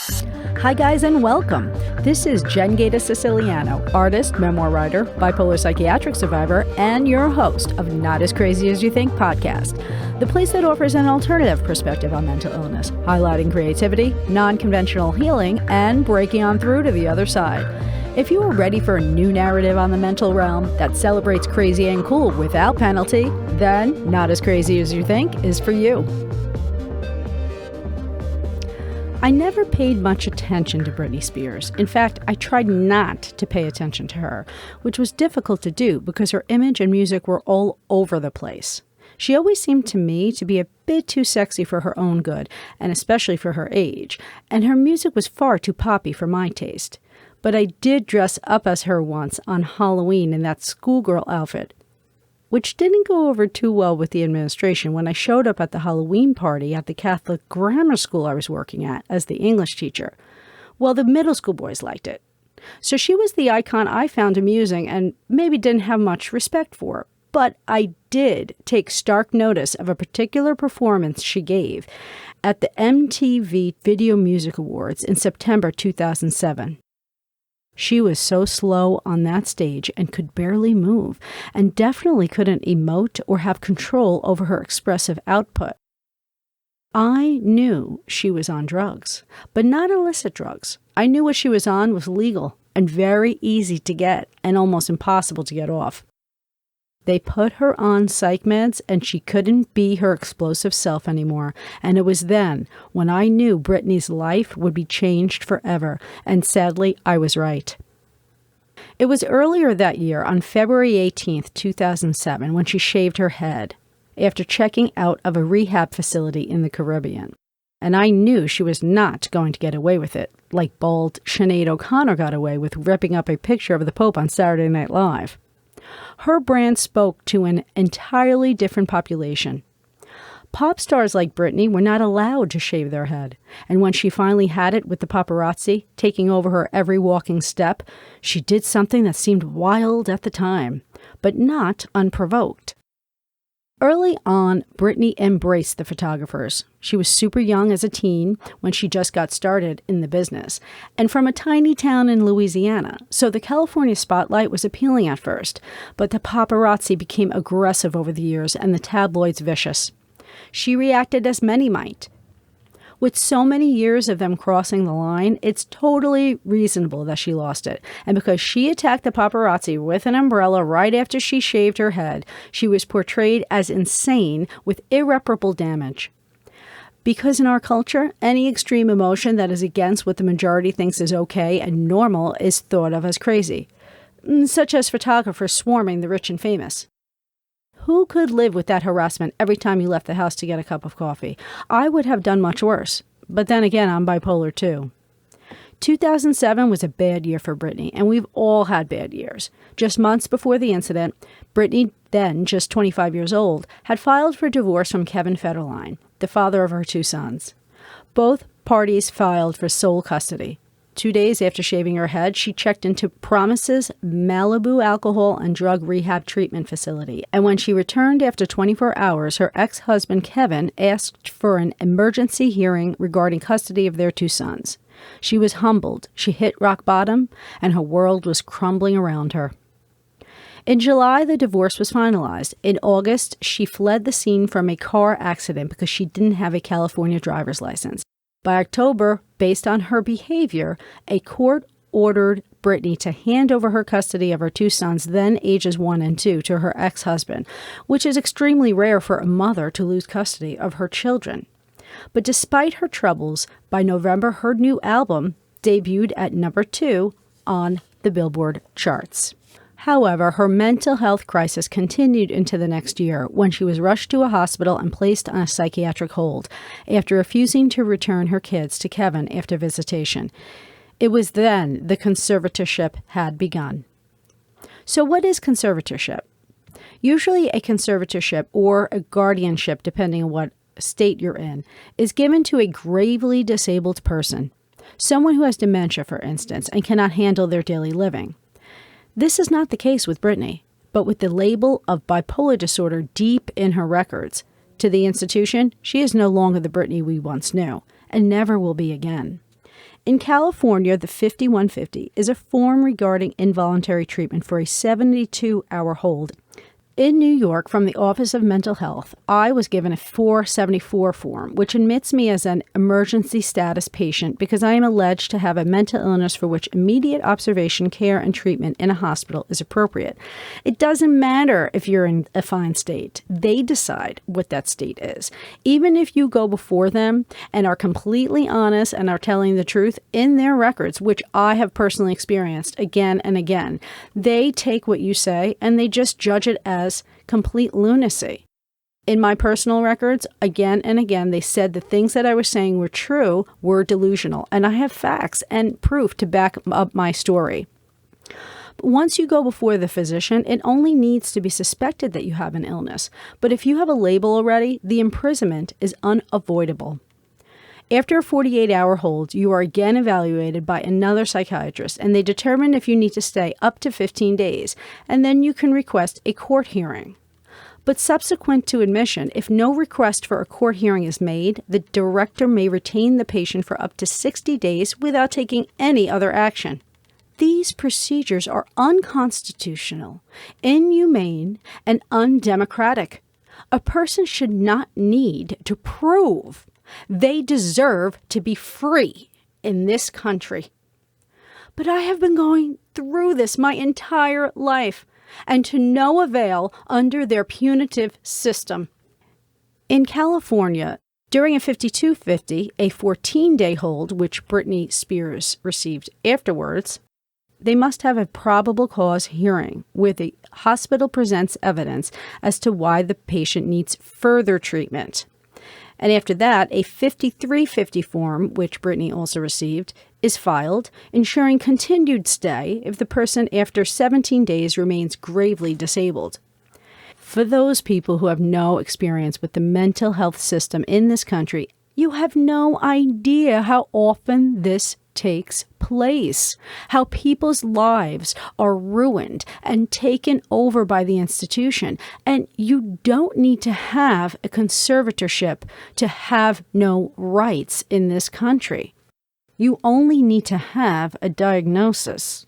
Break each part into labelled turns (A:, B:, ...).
A: Hi guys and welcome. This is Jen Gaeta Siciliano, artist, memoir writer, bipolar psychiatric survivor, and your host of Not As Crazy As You Think podcast, the place that offers an alternative perspective on mental illness, highlighting creativity, non-conventional healing, and breaking on through to the other side. If you are ready for a new narrative on the mental realm that celebrates crazy and cool without penalty, then Not As Crazy As You Think is for you. I never paid much attention to Britney Spears. In fact, I tried not to pay attention to her, which was difficult to do because her image and music were all over the place. She always seemed to me to be a bit too sexy for her own good, and especially for her age, and her music was far too poppy for my taste. But I did dress up as her once on Halloween in that schoolgirl outfit, which didn't go over too well with the administration when I showed up at the Halloween party at the Catholic grammar school I was working at as the English teacher. Well, the middle school boys liked it. So she was the icon I found amusing and maybe didn't have much respect for. But I did take stark notice of a particular performance she gave at the MTV Video Music Awards in September 2007. She was so slow on that stage and could barely move, and definitely couldn't emote or have control over her expressive output. I knew she was on drugs, but not illicit drugs. I knew what she was on was legal and very easy to get and almost impossible to get off. They put her on psych meds and she couldn't be her explosive self anymore. And it was then when I knew Britney's life would be changed forever. And sadly, I was right. It was earlier that year on February 18th, 2007, when she shaved her head after checking out of a rehab facility in the Caribbean. And I knew she was not going to get away with it, like bald Sinead O'Connor got away with ripping up a picture of the Pope on Saturday Night Live. Her brand spoke to an entirely different population. Pop stars like Britney were not allowed to shave their head, and when she finally had it with the paparazzi taking over her every walking step, she did something that seemed wild at the time, but not unprovoked. Early on, Britney embraced the photographers. She was super young as a teen when she just got started in the business, and from a tiny town in Louisiana, so the California spotlight was appealing at first, but the paparazzi became aggressive over the years and the tabloids vicious. She reacted as many might. With so many years of them crossing the line, it's totally reasonable that she lost it. And because she attacked the paparazzi with an umbrella right after she shaved her head, she was portrayed as insane with irreparable damage. Because in our culture, any extreme emotion that is against what the majority thinks is okay and normal is thought of as crazy, such as photographers swarming the rich and famous. Who could live with that harassment every time you left the house to get a cup of coffee? I would have done much worse. But then again, I'm bipolar too. 2007 was a bad year for Britney, and we've all had bad years. Just months before the incident, Britney, then just 25 years old, had filed for divorce from Kevin Federline, the father of her two sons. Both parties filed for sole custody. 2 days after shaving her head, she checked into Promise's Malibu alcohol and drug rehab treatment facility. And when she returned after 24 hours, her ex-husband Kevin asked for an emergency hearing regarding custody of their two sons. She was humbled. She hit rock bottom, and her world was crumbling around her. In July, the divorce was finalized. In August, she fled the scene from a car accident because she didn't have a California driver's license. By October, based on her behavior, a court ordered Britney to hand over her custody of her two sons, then ages 1 and 2, to her ex-husband, which is extremely rare for a mother to lose custody of her children. But despite her troubles, by November, her new album debuted at number 2 on the Billboard charts. However, her mental health crisis continued into the next year when she was rushed to a hospital and placed on a psychiatric hold after refusing to return her kids to Kevin after visitation. It was then the conservatorship had begun. So what is conservatorship? Usually a conservatorship or a guardianship, depending on what state you're in, is given to a gravely disabled person, someone who has dementia, for instance, and cannot handle their daily living. This is not the case with Britney, but with the label of bipolar disorder deep in her records. To the institution, she is no longer the Britney we once knew, and never will be again. In California, the 5150 is a form regarding involuntary treatment for a 72-hour hold. In New York, from the Office of Mental Health, I was given a 474 form, which admits me as an emergency status patient because I am alleged to have a mental illness for which immediate observation, care, and treatment in a hospital is appropriate. It doesn't matter if you're in a fine state. They decide what that state is. Even if you go before them and are completely honest and are telling the truth in their records, which I have personally experienced again and again, they take what you say and they just judge it as complete lunacy. In my personal records, again and again, they said the things that I was saying were true were delusional, and I have facts and proof to back up my story. But once you go before the physician, it only needs to be suspected that you have an illness. But if you have a label already, the imprisonment is unavoidable. After a 48-hour hold, you are again evaluated by another psychiatrist, and they determine if you need to stay up to 15 days, and then you can request a court hearing. But subsequent to admission, if no request for a court hearing is made, the director may retain the patient for up to 60 days without taking any other action. These procedures are unconstitutional, inhumane, and undemocratic. A person should not need to prove they deserve to be free in this country. But I have been going through this my entire life, and to no avail under their punitive system. In California, during a 5250, a 14-day hold, which Britney Spears received afterwards, they must have a probable cause hearing where the hospital presents evidence as to why the patient needs further treatment. And after that, a 5350 form, which Britney also received, is filed, ensuring continued stay if the person after 17 days remains gravely disabled. For those people who have no experience with the mental health system in this country, you have no idea how often this takes place, how people's lives are ruined and taken over by the institution. And you don't need to have a conservatorship to have no rights in this country. You only need to have a diagnosis.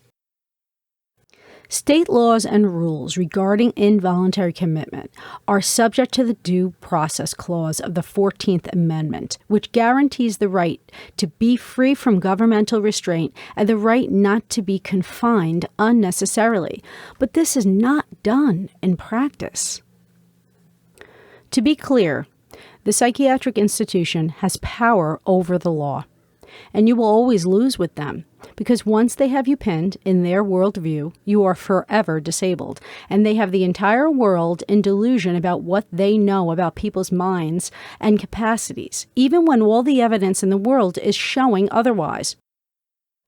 A: State laws and rules regarding involuntary commitment are subject to the Due Process Clause of the 14th Amendment, which guarantees the right to be free from governmental restraint and the right not to be confined unnecessarily. But this is not done in practice. To be clear, the psychiatric institution has power over the law, and you will always lose with them. Because once they have you pinned in their worldview, you are forever disabled, and they have the entire world in delusion about what they know about people's minds and capacities, even when all the evidence in the world is showing otherwise.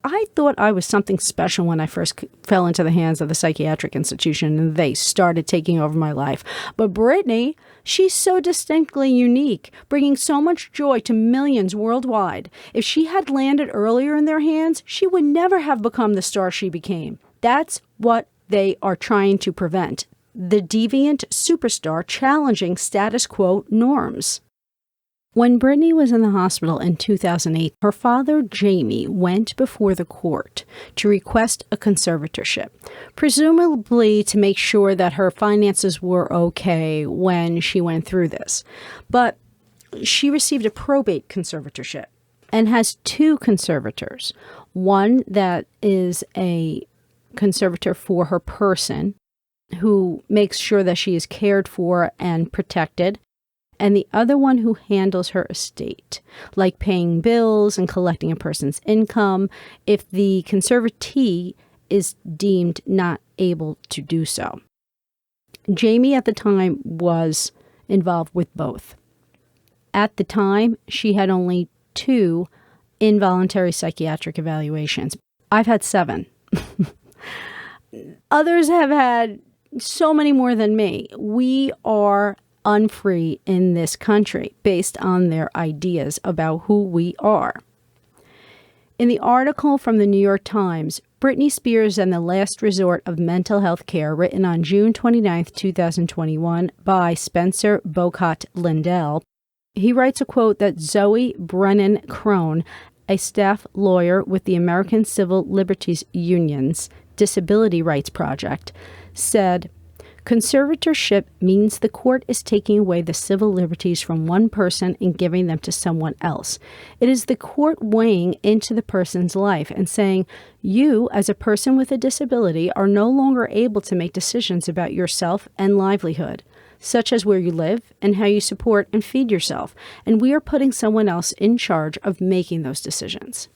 A: I thought I was something special when I first fell into the hands of the psychiatric institution and they started taking over my life. But Britney, she's so distinctly unique, bringing so much joy to millions worldwide. If she had landed earlier in their hands, she would never have become the star she became. That's what they are trying to prevent. The deviant superstar challenging status quo norms. When Britney was in the hospital in 2008, her father, Jamie, went before the court to request a conservatorship, presumably to make sure that her finances were okay when she went through this. But she received a probate conservatorship and has two conservators, one that is a conservator for her person, who makes sure that she is cared for and protected, and the other one who handles her estate, like paying bills and collecting a person's income if the conservatee is deemed not able to do so. Jamie at the time was involved with both. At the time, she had only 2 involuntary psychiatric evaluations. I've had 7. Others have had so many more than me. We are unfree in this country based on their ideas about who we are. In the article from the New York Times, Britney Spears and the Last Resort of Mental Health Care, written on June 29, 2021 by Spencer Bocott Lindell, he writes a quote that Zoe Brennan Crone, a staff lawyer with the American Civil Liberties Union's Disability Rights Project, said, "Conservatorship means the court is taking away the civil liberties from one person and giving them to someone else. It is the court weighing into the person's life and saying, you, as a person with a disability, are no longer able to make decisions about yourself and livelihood, such as where you live and how you support and feed yourself, and we are putting someone else in charge of making those decisions.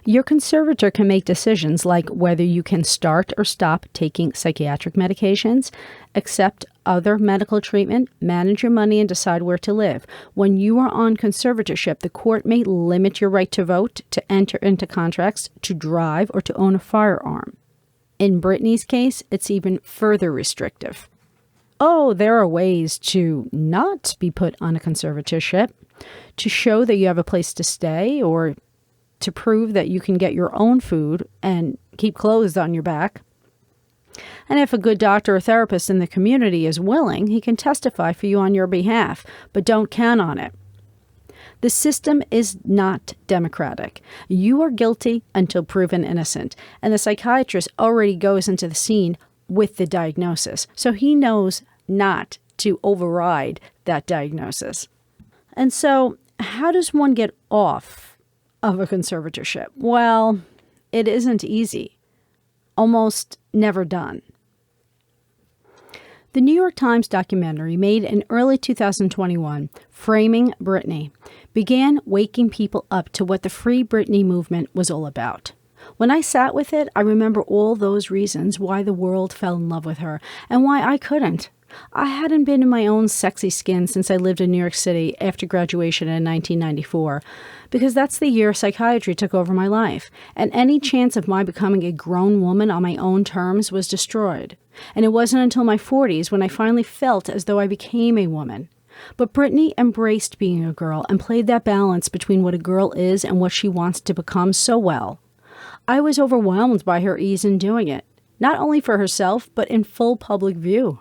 A: Your conservator can make decisions like whether you can start or stop taking psychiatric medications, accept other medical treatment, manage your money, and decide where to live. When you are on conservatorship, the court may limit your right to vote, to enter into contracts, to drive, or to own a firearm. In Britney's case, it's even further restrictive. Oh, there are ways to not be put on a conservatorship, to show that you have a place to stay, or to prove that you can get your own food and keep clothes on your back. And if a good doctor or therapist in the community is willing, he can testify for you on your behalf, but don't count on it. The system is not democratic. You are guilty until proven innocent, and the psychiatrist already goes into the scene with the diagnosis, so he knows not to override that diagnosis. And so, how does one get off of a conservatorship? Well, it isn't easy. Almost never done. The New York Times documentary made in early 2021, Framing Britney, began waking people up to what the Free Britney movement was all about. When I sat with it, I remember all those reasons why the world fell in love with her and why I couldn't. I hadn't been in my own sexy skin since I lived in New York City after graduation in 1994, because that's the year psychiatry took over my life, and any chance of my becoming a grown woman on my own terms was destroyed. And it wasn't until my 40s when I finally felt as though I became a woman. But Britney embraced being a girl and played that balance between what a girl is and what she wants to become so well. I was overwhelmed by her ease in doing it, not only for herself, but in full public view.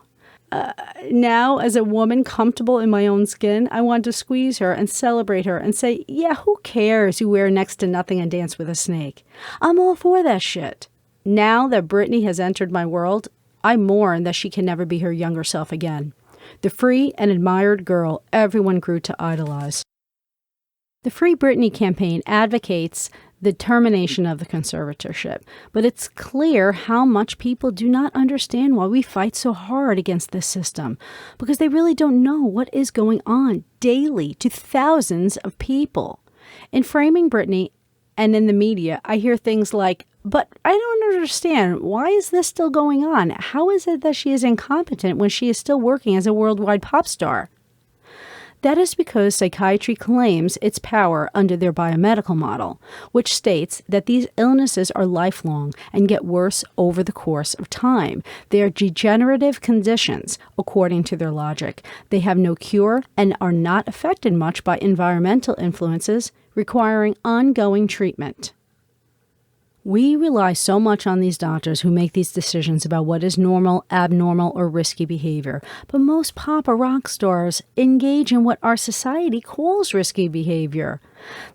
A: Now, as a woman comfortable in my own skin, I want to squeeze her and celebrate her and say, yeah, who cares you wear next to nothing and dance with a snake? I'm all for that shit. Now that Britney has entered my world, I mourn that she can never be her younger self again. The free and admired girl everyone grew to idolize. The Free Britney campaign advocates the termination of the conservatorship, but it's clear how much people do not understand why we fight so hard against this system, because they really don't know what is going on daily to thousands of people. In Framing Britney and in the media, I hear things like, but I don't understand, why is this still going on? How is it that she is incompetent when she is still working as a worldwide pop star? That is because psychiatry claims its power under their biomedical model, which states that these illnesses are lifelong and get worse over the course of time. They are degenerative conditions, according to their logic. They have no cure and are not affected much by environmental influences, requiring ongoing treatment. We rely so much on these doctors who make these decisions about what is normal, abnormal, or risky behavior, but most pop or rock stars engage in what our society calls risky behavior.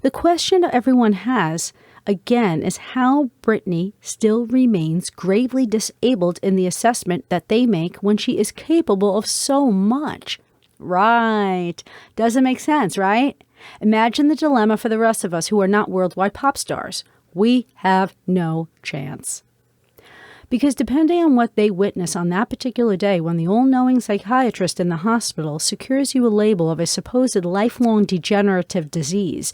A: The question everyone has, again, is how Britney still remains gravely disabled in the assessment that they make when she is capable of so much. Right. Doesn't make sense, right? Imagine the dilemma for the rest of us who are not worldwide pop stars. We have no chance. Because depending on what they witness on that particular day when the all-knowing psychiatrist in the hospital secures you a label of a supposed lifelong degenerative disease,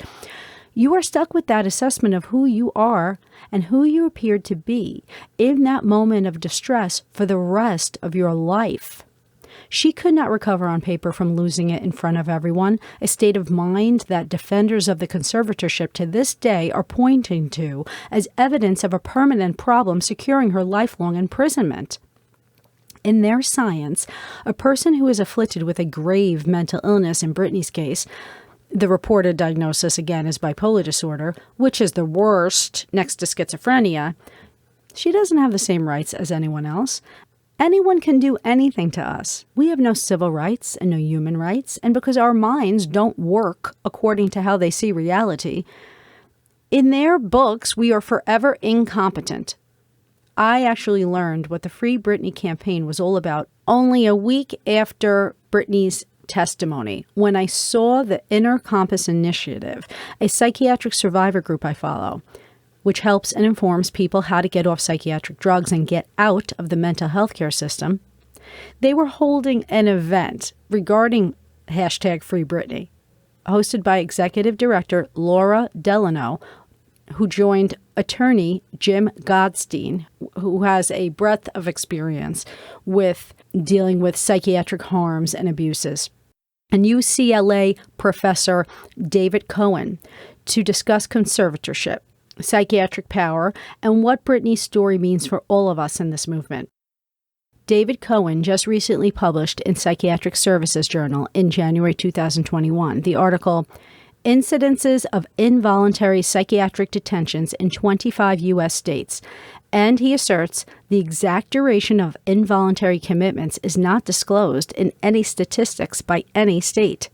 A: you are stuck with that assessment of who you are and who you appeared to be in that moment of distress for the rest of your life. She could not recover on paper from losing it in front of everyone, a state of mind that defenders of the conservatorship to this day are pointing to as evidence of a permanent problem securing her lifelong imprisonment. In their science, a person who is afflicted with a grave mental illness, in Britney's case, the reported diagnosis again is bipolar disorder, which is the worst next to schizophrenia, she doesn't have the same rights as anyone else. Anyone can do anything to us. We have no civil rights and no human rights, and because our minds don't work according to how they see reality, In their books, we are forever incompetent. I actually learned what the Free Britney campaign was all about only a week after Britney's testimony, when I saw the Inner Compass Initiative, a psychiatric survivor group I follow, which helps and informs people how to get off psychiatric drugs and get out of the mental health care system. They were holding an event regarding #Free Britney, hosted by Executive Director Laura Delano, who joined attorney Jim Godstein, who has a breadth of experience with dealing with psychiatric harms and abuses, and UCLA professor David Cohen, to discuss conservatorship, psychiatric power, and what Britney's story means for all of us in this movement. David Cohen just recently published in Psychiatric Services Journal in January 2021 the article, Incidences of Involuntary Psychiatric Detentions in 25 U.S. States, and he asserts the exact duration of involuntary commitments is not disclosed in any statistics by any state.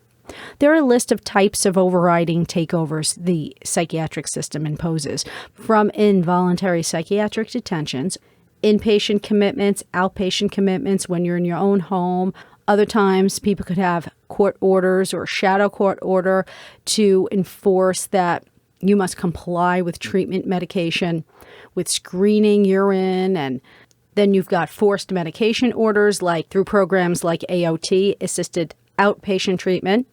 A: There are a list of types of overriding takeovers the psychiatric system imposes, from involuntary psychiatric detentions, inpatient commitments, outpatient commitments when you're in your own home. Other times, people could have court orders or shadow court order to enforce that you must comply with treatment medication, with screening urine, and then you've got forced medication orders like through programs like AOT, assisted outpatient treatment.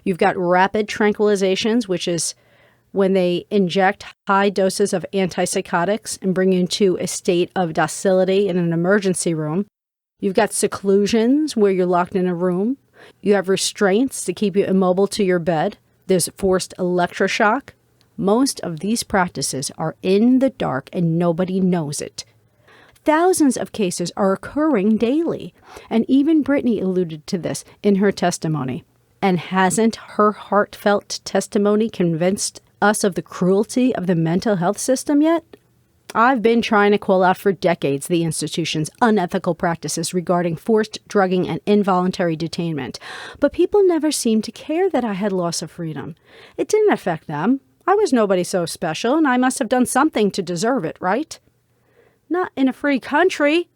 A: You've got rapid tranquilizations, which is when they inject high doses of antipsychotics and bring you into a state of docility in an emergency room. You've got seclusions where you're locked in a room. You have restraints to keep you immobile to your bed. There's forced electroshock. Most of these practices are in the dark and nobody knows it. Thousands of cases are occurring daily, and even Britney alluded to this in her testimony. And hasn't her heartfelt testimony convinced us of the cruelty of the mental health system yet? I've been trying to call out for decades the institution's unethical practices regarding forced drugging and involuntary detainment, but people never seemed to care that I had loss of freedom. It didn't affect them. I was nobody so special, and I must have done something to deserve it, right? Not in a free country.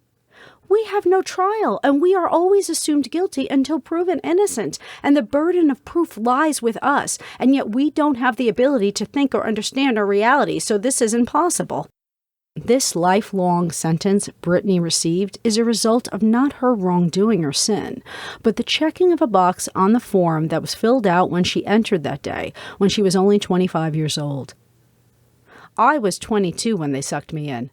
A: We have no trial, and we are always assumed guilty until proven innocent, and the burden of proof lies with us, and yet we don't have the ability to think or understand our reality, so this is impossible. This lifelong sentence Britney received is a result of not her wrongdoing or sin, but the checking of a box on the form that was filled out when she entered that day, when she was only 25 years old. I was 22 when they sucked me in.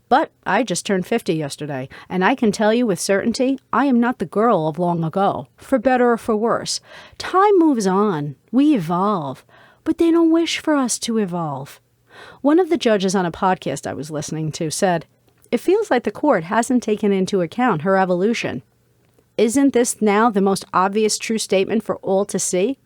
A: But I just turned 50 yesterday, and I can tell you with certainty, I am not the girl of long ago, for better or for worse. Time moves on. We evolve. But they don't wish for us to evolve. One of the judges on a podcast I was listening to said, "It feels like the court hasn't taken into account her evolution. Isn't this now the most obvious true statement for all to see?"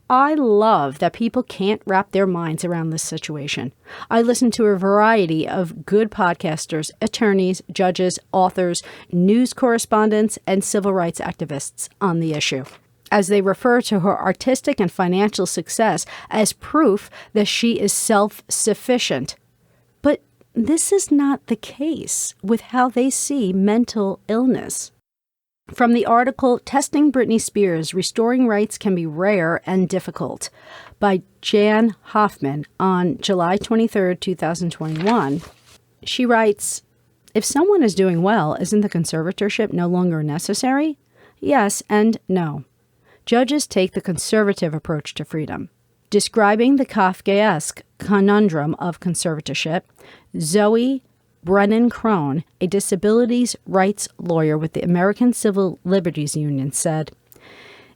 A: I love that people can't wrap their minds around this situation. I listen to a variety of good podcasters, attorneys, judges, authors, news correspondents, and civil rights activists on the issue, as they refer to her artistic and financial success as proof that she is self-sufficient. But this is not the case with how they see mental illness. From the article, Testing Britney Spears, Restoring Rights Can Be Rare and Difficult, by Jan Hoffman on July 23, 2021, she writes, "If someone is doing well, isn't the conservatorship no longer necessary? Yes and no. Judges take the conservative approach to freedom. Describing the Kafkaesque conundrum of conservatorship, Zoe Brennan-Crone, a disabilities rights lawyer with the American Civil Liberties Union, said,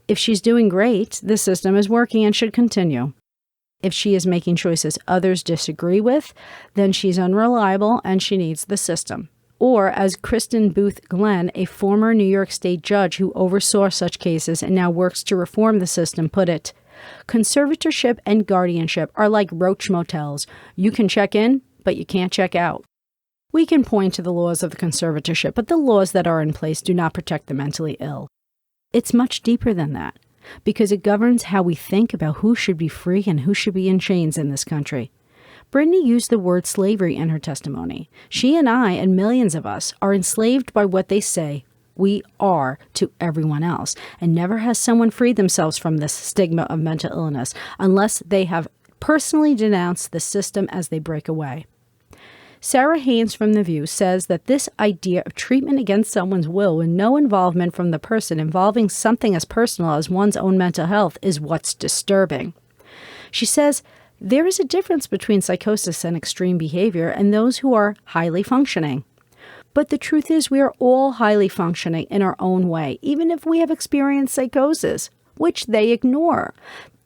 A: "If she's doing great, the system is working and should continue. If she is making choices others disagree with, then she's unreliable and she needs the system." Or, as Kristen Booth Glenn, a former New York State judge who oversaw such cases and now works to reform the system, put it, "Conservatorship and guardianship are like roach motels. You can check in, but you can't check out." We can point to the laws of the conservatorship, but the laws that are in place do not protect the mentally ill. It's much deeper than that. because it governs how we think about who should be free and who should be in chains in this country. Britney used the word slavery in her testimony. She and I and millions of us are enslaved by what they say we are to everyone else, and never has someone freed themselves from this stigma of mental illness unless they have personally denounced the system as they break away. Sarah Haynes from The View says that this idea of treatment against someone's will with no involvement from the person involving something as personal as one's own mental health is what's disturbing. She says, there is a difference between psychosis and extreme behavior and those who are highly functioning. But the truth is we are all highly functioning in our own way, even if we have experienced psychosis, which they ignore.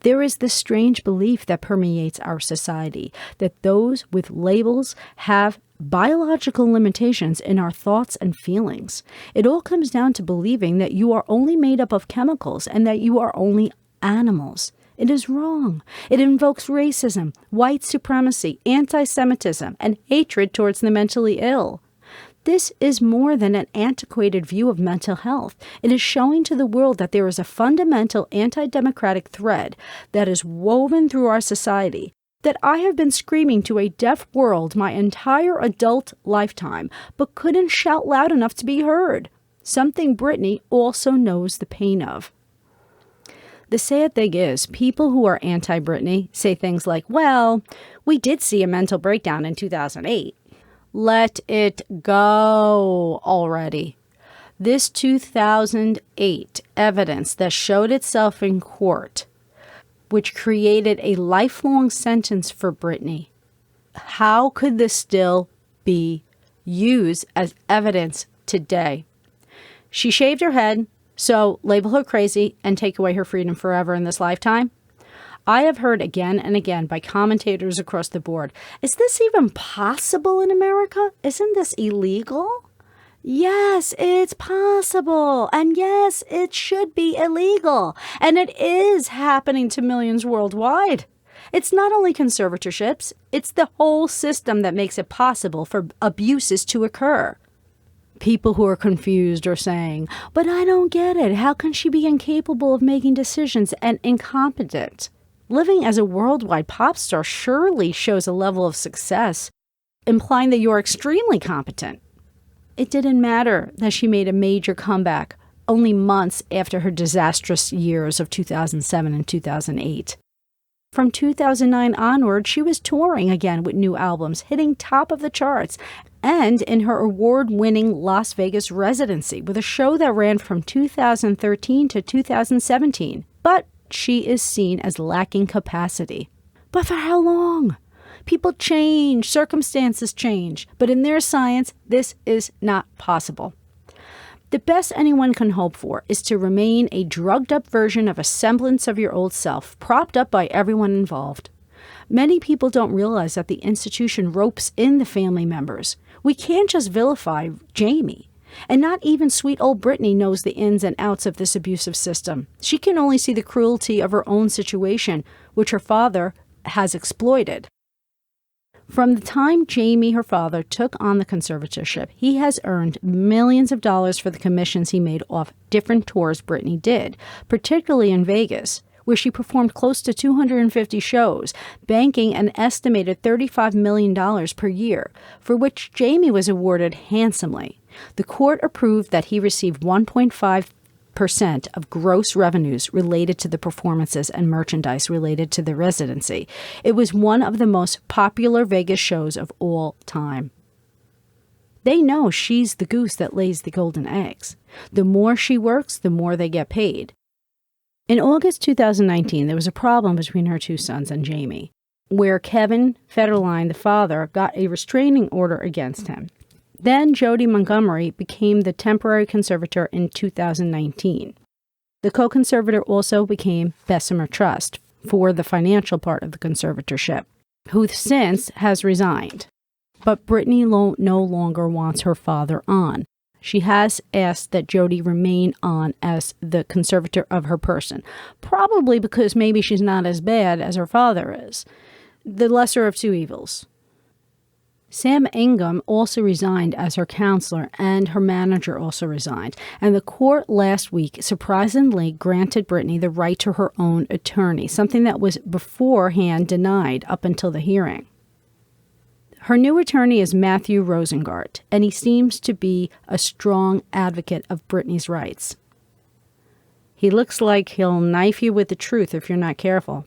A: There is this strange belief that permeates our society, that those with labels have biological limitations in our thoughts and feelings. It all comes down to believing that you are only made up of chemicals and that you are only animals. It is wrong. It invokes racism, white supremacy, anti-Semitism, and hatred towards the mentally ill. This is more than an antiquated view of mental health. It is showing to the world that there is a fundamental anti-democratic thread that is woven through our society that I have been screaming to a deaf world my entire adult lifetime, but couldn't shout loud enough to be heard. Something Britney also knows the pain of. The sad thing is, people who are anti-Britney say things like, well, we did see a mental breakdown in 2008. Let it go already. This 2008 evidence that showed itself in court, which created a lifelong sentence for Britney, how could this still be used as evidence today? She shaved her head, so label her crazy and take away her freedom forever in this lifetime? I have heard again and again by commentators across the board, is this even possible in America? Isn't this illegal? Yes, it's possible. And yes, it should be illegal. And it is happening to millions worldwide. It's not only conservatorships, it's the whole system that makes it possible for abuses to occur. People who are confused are saying, but I don't get it. How can she be incapable of making decisions and incompetent? Living as a worldwide pop star surely shows a level of success, implying that you're extremely competent. It didn't matter that she made a major comeback only months after her disastrous years of 2007 and 2008. From 2009 onward, she was touring again with new albums, hitting top of the charts, and in her award-winning Las Vegas residency with a show that ran from 2013 to 2017. But she is seen as lacking capacity. But for how long? People change, circumstances change, but in their science, this is not possible. The best anyone can hope for is to remain a drugged-up version of a semblance of your old self, propped up by everyone involved. Many people don't realize that the institution ropes in the family members. We can't just vilify Jamie. And not even sweet old Britney knows the ins and outs of this abusive system. She can only see the cruelty of her own situation, which her father has exploited. From the time Jamie, her father, took on the conservatorship, he has earned millions of dollars for the commissions he made off different tours Britney did, particularly in Vegas, where she performed close to 250 shows, banking an estimated $35 million per year, for which Jamie was awarded handsomely. The court approved that he received 1.5% of gross revenues related to the performances and merchandise related to the residency. It was one of the most popular Vegas shows of all time. They know she's the goose that lays the golden eggs. The more she works, the more they get paid. In August 2019, there was a problem between her two sons and Jamie, where Kevin Federline, the father, got a restraining order against him. Then Jody Montgomery became the temporary conservator in 2019. The co-conservator also became Bessemer Trust for the financial part of the conservatorship, who since has resigned. But Britney no longer wants her father on. She has asked that Jody remain on as the conservator of her person, probably because maybe she's not as bad as her father is. The lesser of two evils. Sam Ingham also resigned as her counselor, and her manager also resigned. And the court last week surprisingly granted Britney the right to her own attorney, something that was beforehand denied up until the hearing. Her new attorney is Matthew Rosengart, and he seems to be a strong advocate of Britney's rights. He looks like he'll knife you with the truth if you're not careful.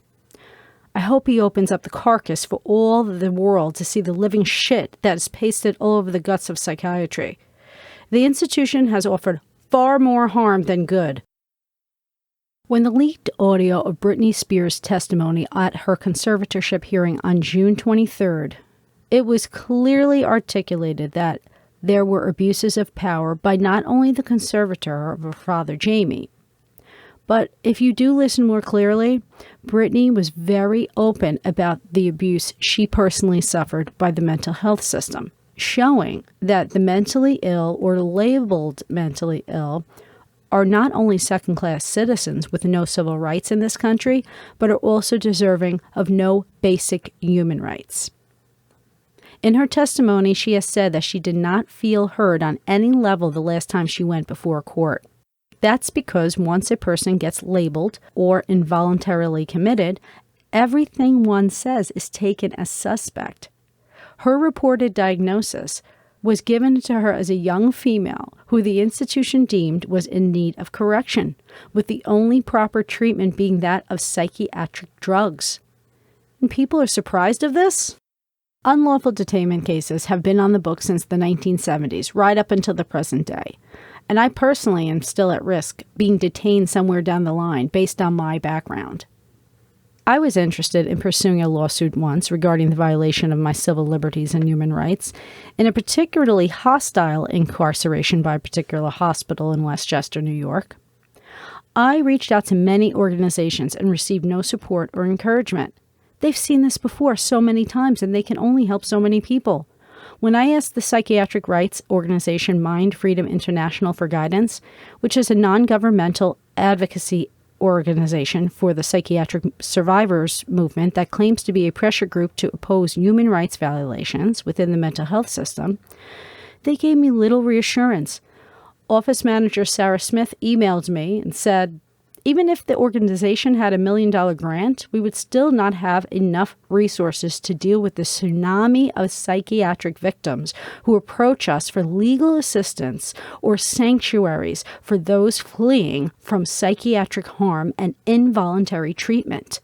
A: I hope he opens up the carcass for all the world to see the living shit that is pasted all over the guts of psychiatry. The institution has offered far more harm than good. When the leaked audio of Britney Spears' testimony at her conservatorship hearing on June 23rd, it was clearly articulated that there were abuses of power by not only the conservator of her father, Jamie, but if you do listen more clearly, Britney was very open about the abuse she personally suffered by the mental health system, showing that the mentally ill or labeled mentally ill are not only second-class citizens with no civil rights in this country, but are also deserving of no basic human rights. In her testimony, she has said that she did not feel heard on any level the last time she went before a court. That's because once a person gets labeled or involuntarily committed, everything one says is taken as suspect. Her reported diagnosis was given to her as a young female who the institution deemed was in need of correction, with the only proper treatment being that of psychiatric drugs. And people are surprised of this? Unlawful detainment cases have been on the books since the 1970s, right up until the present day. And I personally am still at risk being detained somewhere down the line based on my background. I was interested in pursuing a lawsuit once regarding the violation of my civil liberties and human rights in a particularly hostile incarceration by a particular hospital in Westchester, New York. I reached out to many organizations and received no support or encouragement. They've seen this before so many times, and they can only help so many people. When I asked the psychiatric rights organization Mind Freedom International for guidance, which is a non-governmental advocacy organization for the psychiatric survivors movement that claims to be a pressure group to oppose human rights violations within the mental health system, they gave me little reassurance. Office manager Sarah Smith emailed me and said, even if the organization had $1 million grant, we would still not have enough resources to deal with the tsunami of psychiatric victims who approach us for legal assistance or sanctuaries for those fleeing from psychiatric harm and involuntary treatment.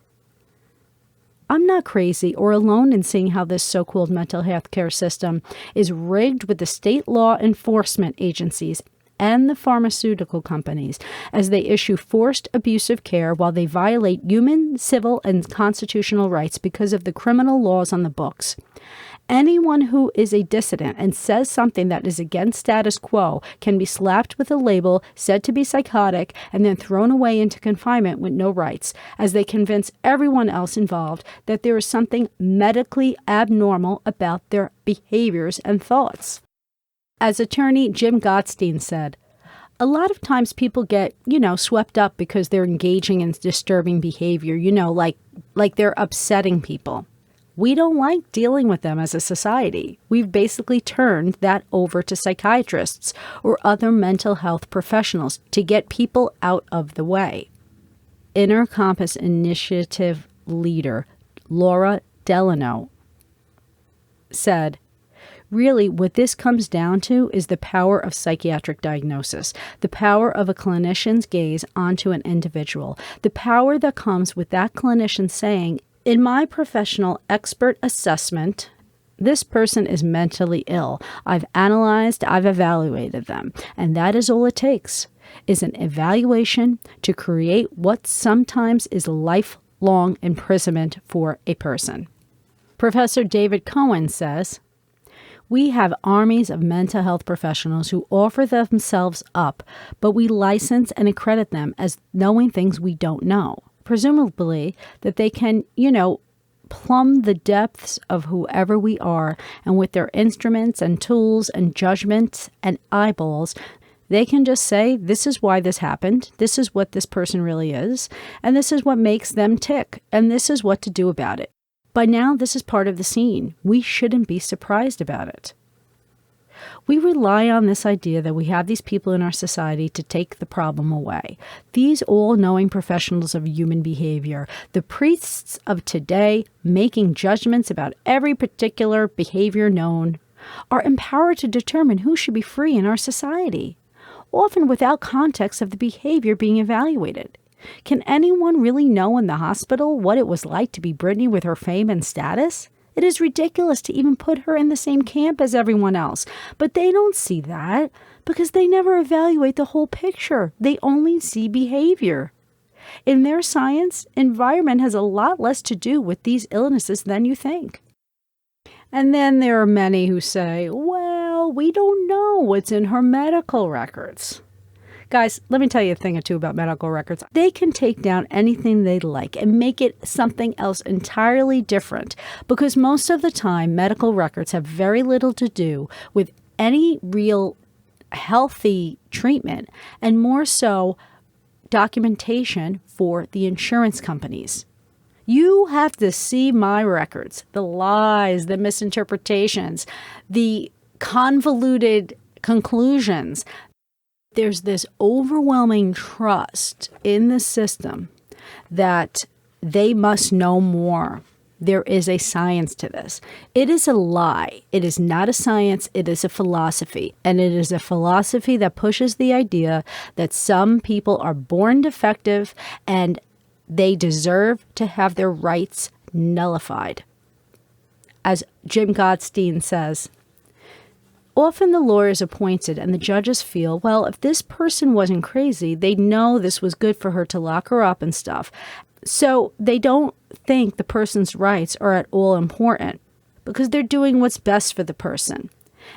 A: I'm not crazy or alone in seeing how this so-called mental health care system is rigged with the state law enforcement agencies and the pharmaceutical companies as they issue forced abusive care while they violate human, civil, and constitutional rights because of the criminal laws on the books. Anyone who is a dissident and says something that is against status quo can be slapped with a label, said to be psychotic, and then thrown away into confinement with no rights, as they convince everyone else involved that there is something medically abnormal about their behaviors and thoughts. As attorney Jim Gottstein said, a lot of times people get, swept up because they're engaging in disturbing behavior, like they're upsetting people. We don't like dealing with them as a society. We've basically turned that over to psychiatrists or other mental health professionals to get people out of the way. Inner Compass Initiative leader Laura Delano said, really, what this comes down to is the power of psychiatric diagnosis, the power of a clinician's gaze onto an individual, the power that comes with that clinician saying, in my professional expert assessment, this person is mentally ill. I've analyzed, I've evaluated them, and that is all it takes, is an evaluation to create what sometimes is lifelong imprisonment for a person. Professor David Cohen says, we have armies of mental health professionals who offer themselves up, but we license and accredit them as knowing things we don't know, presumably that they can, plumb the depths of whoever we are, and with their instruments and tools and judgments and eyeballs, they can just say, this is why this happened, this is what this person really is, and this is what makes them tick, and this is what to do about it. By now, this is part of the scene. We shouldn't be surprised about it. We rely on this idea that we have these people in our society to take the problem away. These all-knowing professionals of human behavior, the priests of today, making judgments about every particular behavior known, are empowered to determine who should be free in our society, often without context of the behavior being evaluated. Can anyone really know in the hospital what it was like to be Britney with her fame and status? It is ridiculous to even put her in the same camp as everyone else. But they don't see that because they never evaluate the whole picture. They only see behavior. In their science, environment has a lot less to do with these illnesses than you think. And then there are many who say, well, we don't know what's in her medical records. Guys, let me tell you a thing or two about medical records. They can take down anything they like and make it something else entirely different because most of the time medical records have very little to do with any real healthy treatment and more so documentation for the insurance companies. You have to see my records, the lies, the misinterpretations, the convoluted conclusions. There's this overwhelming trust in the system that they must know more. There is a science to this. It is a lie. It is not a science. It is a philosophy. And it is a philosophy that pushes the idea that some people are born defective and they deserve to have their rights nullified. As Jim Gottstein says, often the lawyer is appointed and the judges feel, well, if this person wasn't crazy, they know this was good for her to lock her up and stuff. So they don't think the person's rights are at all important because they're doing what's best for the person.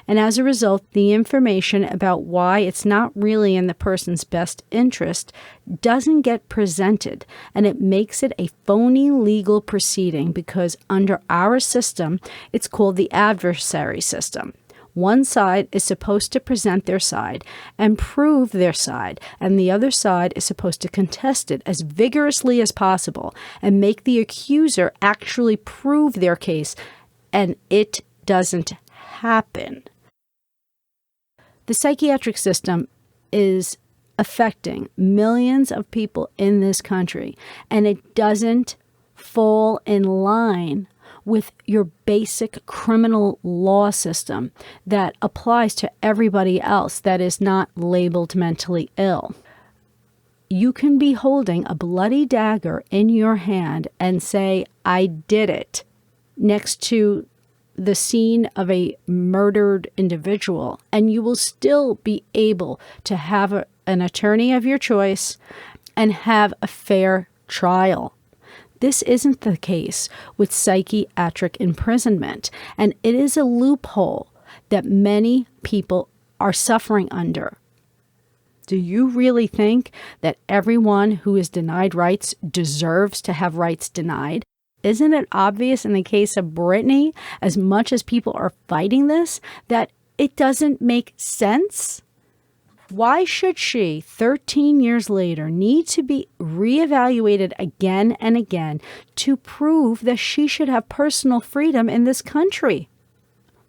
A: And as a result, the information about why it's not really in the person's best interest doesn't get presented, and it makes it a phony legal proceeding because under our system, it's called the adversary system. One side is supposed to present their side and prove their side, and the other side is supposed to contest it as vigorously as possible and make the accuser actually prove their case, and it doesn't happen. The psychiatric system is affecting millions of people in this country, and it doesn't fall in line with your basic criminal law system that applies to everybody else that is not labeled mentally ill. You can be holding a bloody dagger in your hand and say, I did it, next to the scene of a murdered individual, and you will still be able to have an attorney of your choice and have a fair trial. This isn't the case with psychiatric imprisonment, and it is a loophole that many people are suffering under. Do you really think that everyone who is denied rights deserves to have rights denied? Isn't it obvious in the case of Britney, as much as people are fighting this, that it doesn't make sense? Why should she, 13 years later, need to be reevaluated again and again to prove that she should have personal freedom in this country?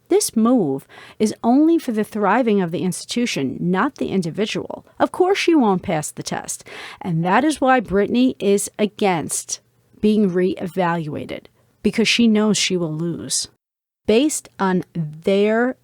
A: This move is only for the thriving of the institution, not the individual. Of course she won't pass the test, and that is why Britney is against being reevaluated, because she knows she will lose. Based on their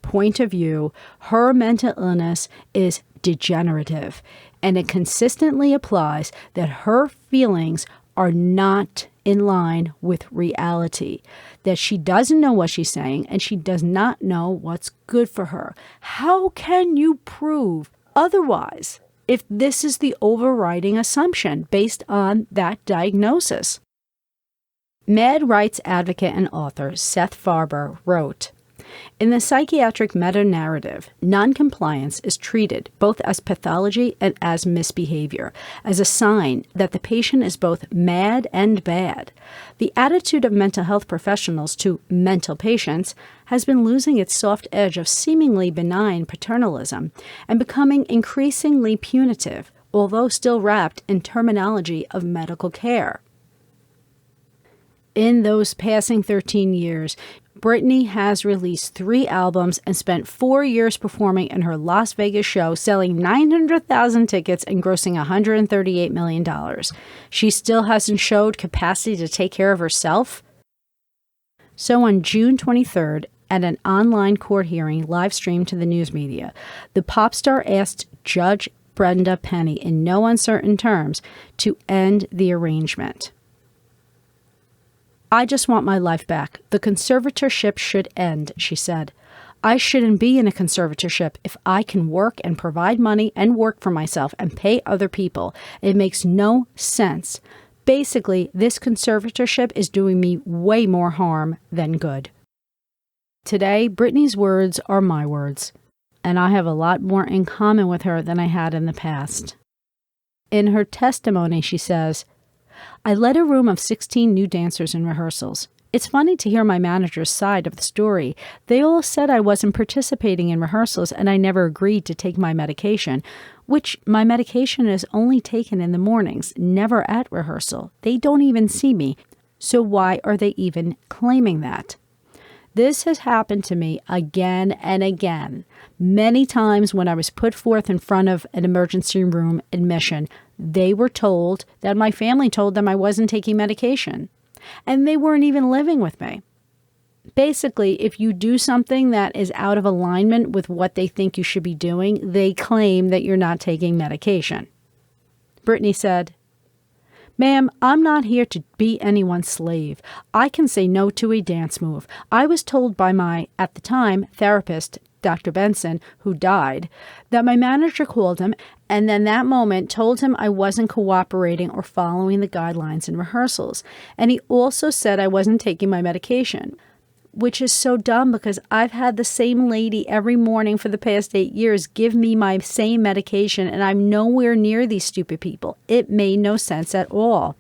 A: point of view, her mental illness is degenerative, and it consistently applies that her feelings are not in line with reality, that she doesn't know what she's saying, and she does not know what's good for her. How can you prove otherwise if this is the overriding assumption based on that diagnosis? Mad rights advocate and author Seth Farber wrote, in the psychiatric meta-narrative, noncompliance is treated both as pathology and as misbehavior, as a sign that the patient is both mad and bad. The attitude of mental health professionals to mental patients has been losing its soft edge of seemingly benign paternalism and becoming increasingly punitive, although still wrapped in terminology of medical care. In those passing 13 years, Britney has released 3 albums and spent 4 years performing in her Las Vegas show, selling 900,000 tickets and grossing $138 million. She still hasn't showed capacity to take care of herself. So on June 23rd, at an online court hearing live streamed to the news media, the pop star asked Judge Brenda Penny in no uncertain terms to end the arrangement. "I just want my life back. The conservatorship should end," she said. "I shouldn't be in a conservatorship if I can work and provide money and work for myself and pay other people. It makes no sense. Basically, this conservatorship is doing me way more harm than good." Today, Britney's words are my words, and I have a lot more in common with her than I had in the past. In her testimony, she says, "I led a room of 16 new dancers in rehearsals. It's funny to hear my manager's side of the story. They all said I wasn't participating in rehearsals and I never agreed to take my medication, which my medication is only taken in the mornings, never at rehearsal. They don't even see me. So why are they even claiming that?" This has happened to me again and again. Many times when I was put forth in front of an emergency room admission, they were told that my family told them I wasn't taking medication, and they weren't even living with me. Basically, if you do something that is out of alignment with what they think you should be doing, they claim that you're not taking medication. Britney said, "Ma'am, I'm not here to be anyone's slave. I can say no to a dance move. I was told by my, at the time, therapist, Dr. Benson, who died, that my manager called him and then that moment told him I wasn't cooperating or following the guidelines in rehearsals. And he also said I wasn't taking my medication." Which is so dumb because I've had the same lady every morning for the past 8 years give me my same medication and I'm nowhere near these stupid people. It made no sense at all.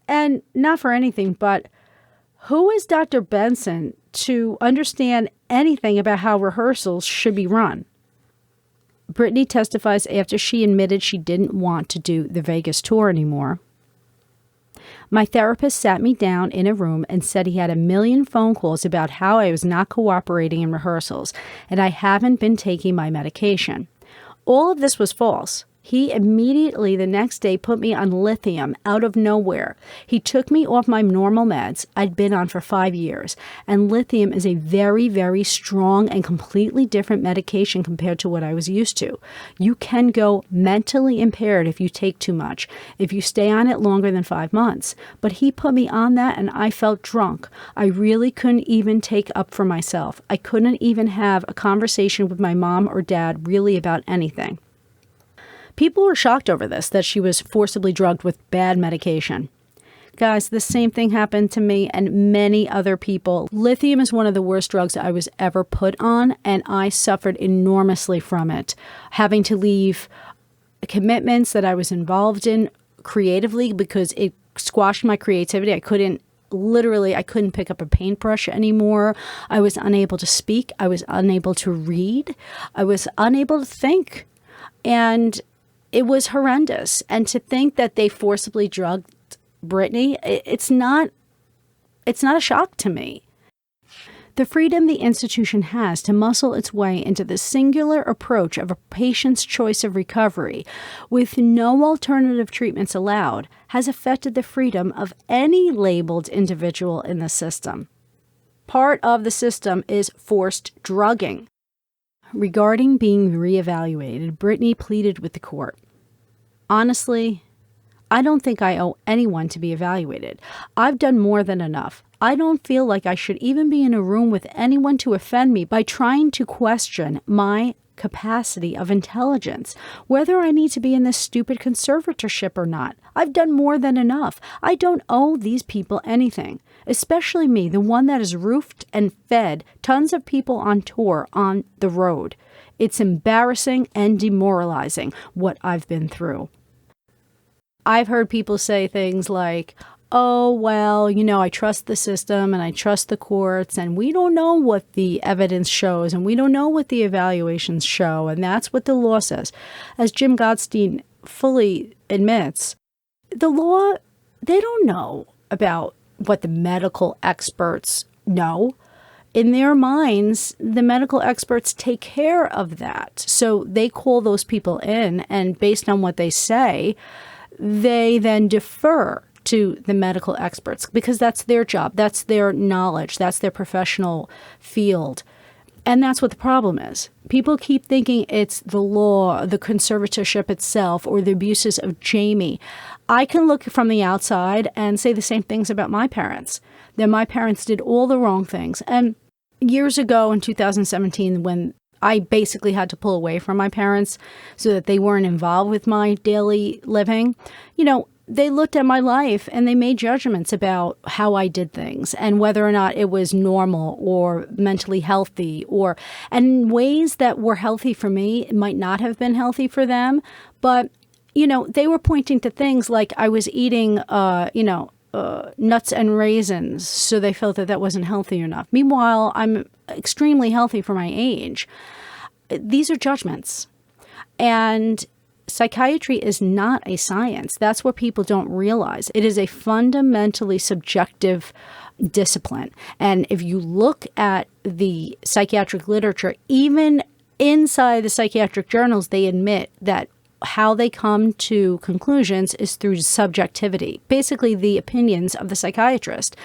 A: And not for anything, but who is Dr. Benson to understand anything about how rehearsals should be run? Britney testifies after she admitted she didn't want to do the Vegas tour anymore. "My therapist sat me down in a room and said he had a million phone calls about how I was not cooperating in rehearsals and I haven't been taking my medication. All of this was false. He immediately the next day put me on lithium out of nowhere. He took me off my normal meds I'd been on for 5 years, and lithium is a very, very strong and completely different medication compared to what I was used to. You can go mentally impaired if you take too much, if you stay on it longer than 5 months. But he put me on that and I felt drunk. I really couldn't even take up for myself. I couldn't even have a conversation with my mom or dad really about anything." People were shocked over this, that she was forcibly drugged with bad medication. Guys, the same thing happened to me and many other people. Lithium is one of the worst drugs I was ever put on, and I suffered enormously from it, having to leave commitments that I was involved in creatively because it squashed my creativity. I couldn't pick up a paintbrush anymore. I was unable to speak. I was unable to read. I was unable to think. And it was horrendous. And to think that they forcibly drugged Britney, it's not a shock to me. The freedom the institution has to muscle its way into the singular approach of a patient's choice of recovery, with no alternative treatments allowed, has affected the freedom of any labeled individual in the system. Part of the system is forced drugging. Regarding being reevaluated, Britney pleaded with the court. "Honestly, I don't think I owe anyone to be evaluated. I've done more than enough. I don't feel like I should even be in a room with anyone to offend me by trying to question my capacity of intelligence, whether I need to be in this stupid conservatorship or not. I've done more than enough. I don't owe these people anything, especially me, the one that has roofed and fed tons of people on tour on the road. It's embarrassing and demoralizing what I've been through." I've heard people say things like, "Oh, well, I trust the system and I trust the courts and we don't know what the evidence shows and we don't know what the evaluations show and that's what the law says." As Jim Gottstein fully admits, the law, they don't know about what the medical experts know. In their minds, the medical experts take care of that. So they call those people in, and based on what they say, they then defer to the medical experts because that's their job, that's their knowledge, that's their professional field. And that's what the problem is. People keep thinking it's the law, the conservatorship itself, or the abuses of Jamie. I can look from the outside and say the same things about my parents, that my parents did all the wrong things. And years ago in 2017, when I basically had to pull away from my parents so that they weren't involved with my daily living, they looked at my life and they made judgments about how I did things and whether or not it was normal or mentally healthy, and in ways that were healthy for me, it might not have been healthy for them. But, they were pointing to things like I was eating, nuts and raisins. So they felt that wasn't healthy enough. Meanwhile, I'm extremely healthy for my age. These are judgments. And psychiatry is not a science. That's what people don't realize. It is a fundamentally subjective discipline. And if you look at the psychiatric literature, even inside the psychiatric journals, they admit that how they come to conclusions is through subjectivity, basically the opinions of the psychiatrist.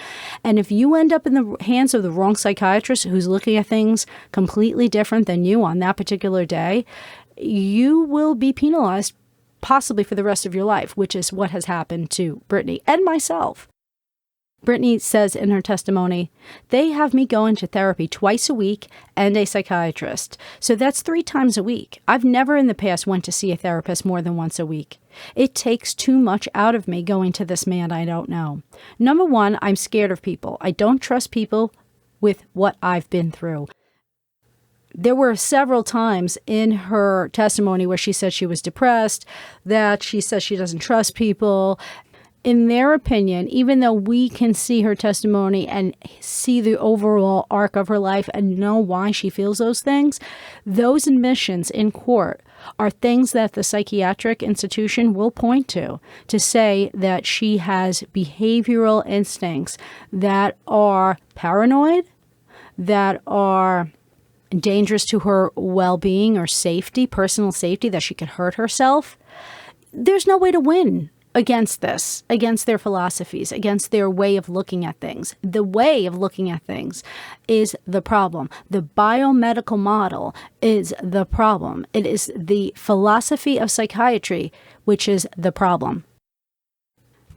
A: And if you end up in the hands of the wrong psychiatrist who's looking at things completely different than you on that particular day, you will be penalized possibly for the rest of your life, which is what has happened to Britney and myself. Britney says in her testimony, they have me going to therapy twice a week and a psychiatrist. So that's 3 times a week. I've never in the past went to see a therapist more than once a week. It takes too much out of me going to this man I don't know. Number one, I'm scared of people. I don't trust people with what I've been through. There were several times in her testimony where she said she was depressed, that she says she doesn't trust people. In their opinion, even though we can see her testimony and see the overall arc of her life and know why she feels those things, those admissions in court are things that the psychiatric institution will point to say that she has behavioral instincts that are paranoid, that are dangerous to her well-being or safety, personal safety, that she could hurt herself. There's no way to win against this, against their philosophies, against their way of looking at things. The way of looking at things is the problem. The biomedical model is the problem. It is the philosophy of psychiatry which is the problem.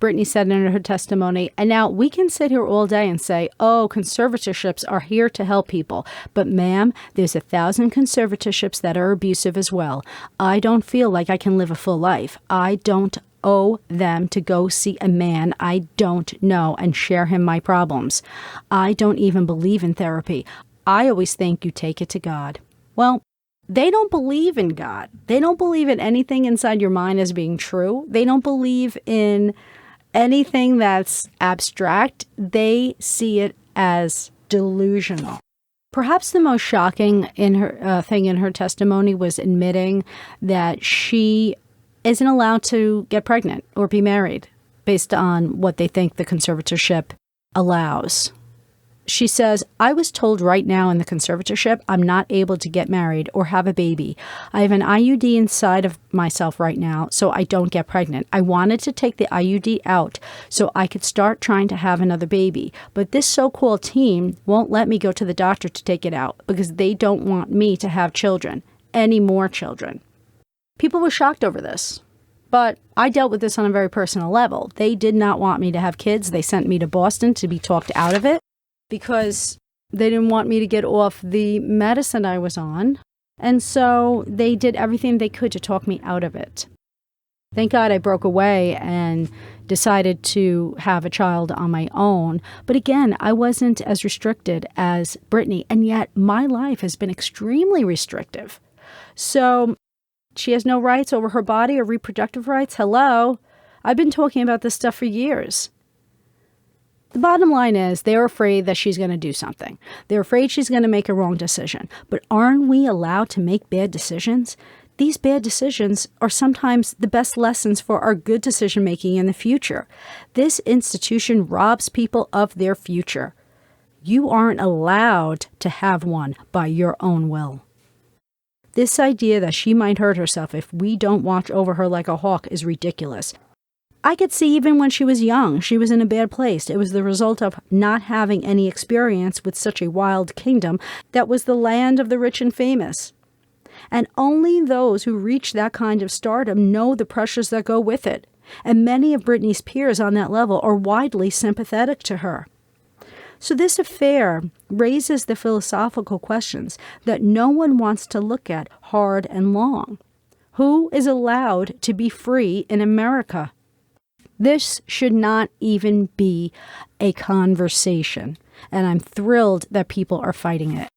A: Britney said in her testimony, and now we can sit here all day and say, oh, conservatorships are here to help people. But ma'am, there's 1,000 conservatorships that are abusive as well. I don't feel like I can live a full life. I don't owe them to go see a man I don't know and share him my problems. I don't even believe in therapy. I always think you take it to God. Well, they don't believe in God. They don't believe in anything inside your mind as being true. They don't believe in anything that's abstract. They see it as delusional. Perhaps the most shocking in her thing in her testimony was admitting that she isn't allowed to get pregnant or be married based on what they think the conservatorship allows. She says, I was told right now in the conservatorship I'm not able to get married or have a baby. I have an IUD inside of myself right now, so I don't get pregnant. I wanted to take the IUD out so I could start trying to have another baby. But this so-called team won't let me go to the doctor to take it out because they don't want me to have children, any more children. People were shocked over this. But I dealt with this on a very personal level. They did not want me to have kids. They sent me to Boston to be talked out of it, because they didn't want me to get off the medicine I was on. And so they did everything they could to talk me out of it. Thank God I broke away and decided to have a child on my own. But again, I wasn't as restricted as Britney. And yet my life has been extremely restrictive. So she has no rights over her body or reproductive rights. Hello. I've been talking about this stuff for years. The bottom line is they're afraid that she's going to do something. They're afraid she's going to make a wrong decision. But aren't we allowed to make bad decisions? these bad decisions are sometimes the best lessons for our good decision-making in the future. This institution robs people of their future. You aren't allowed to have one by your own will. This idea that she might hurt herself if we don't watch over her like a hawk is ridiculous. I could see even when she was young, she was in a bad place. It was the result of not having any experience with such a wild kingdom that was the land of the rich and famous. And only those who reach that kind of stardom know the pressures that go with it. And many of Britney's peers on that level are widely sympathetic to her. So this affair raises the philosophical questions that no one wants to look at hard and long. Who is allowed to be free in America? This should not even be a conversation, and I'm thrilled that people are fighting it.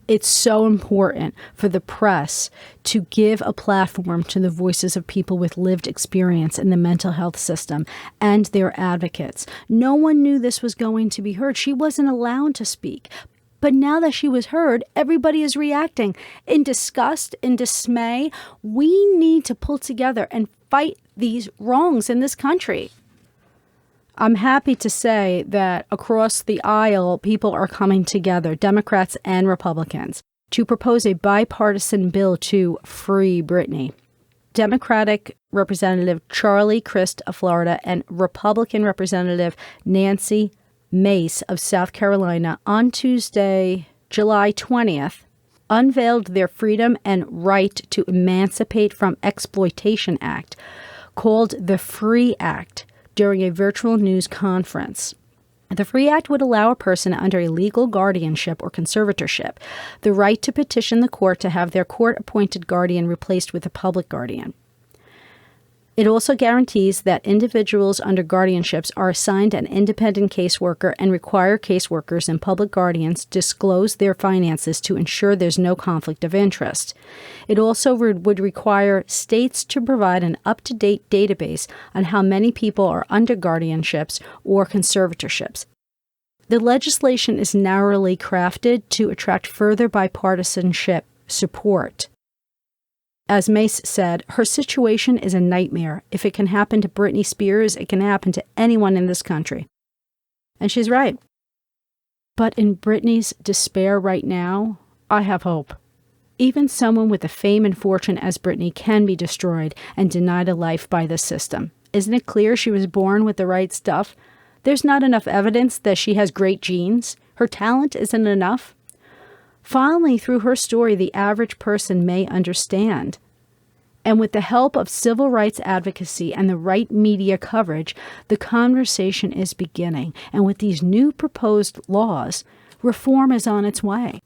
A: It's so important for the press to give a platform to the voices of people with lived experience in the mental health system and their advocates. No one knew this was going to be heard. She wasn't allowed to speak. But now that she was heard, everybody is reacting in disgust, in dismay. We need to pull together and fight these wrongs in this country. I'm happy to say that across the aisle, people are coming together, Democrats and Republicans, to propose a bipartisan bill to free Britney. Democratic Representative Charlie Crist of Florida and Republican Representative Nancy Mace of South Carolina on Tuesday, July 20th, unveiled their Freedom and Right to Emancipate from Exploitation Act, called the FREE Act, during a virtual news conference. The FREE Act would allow a person under a legal guardianship or conservatorship the right to petition the court to have their court-appointed guardian replaced with a public guardian. It also guarantees that individuals under guardianships are assigned an independent caseworker and require caseworkers and public guardians disclose their finances to ensure there's no conflict of interest. It also would require states to provide an up-to-date database on how many people are under guardianships or conservatorships. The legislation is narrowly crafted to attract further bipartisanship support. As Mace said, her situation is a nightmare. If it can happen to Britney Spears, it can happen to anyone in this country. And she's right. But in Britney's despair right now, I have hope. Even someone with the fame and fortune as Britney can be destroyed and denied a life by the system. Isn't it clear she was born with the right stuff? There's not enough evidence that she has great genes. Her talent isn't enough. Finally, through her story, the average person may understand. And with the help of civil rights advocacy and the right media coverage, the conversation is beginning. And with these new proposed laws, reform is on its way.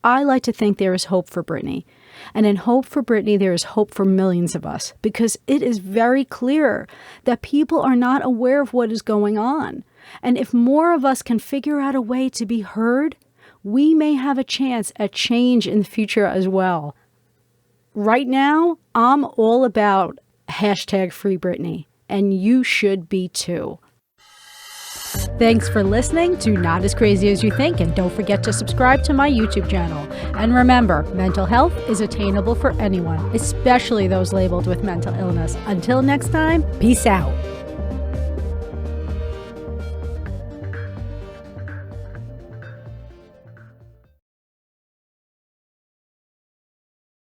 A: I like to think there is hope for Britney. And in hope for Britney, there is hope for millions of us, because it is very clear that people are not aware of what is going on. And if more of us can figure out a way to be heard, we may have a chance at change in the future as well. Right now, I'm all about #FreeBritney, and you should be too. Thanks for listening to Not As Crazy As You Think, and don't forget to subscribe to my YouTube channel. And remember, mental health is attainable for anyone, especially those labeled with mental illness. Until next time, peace out.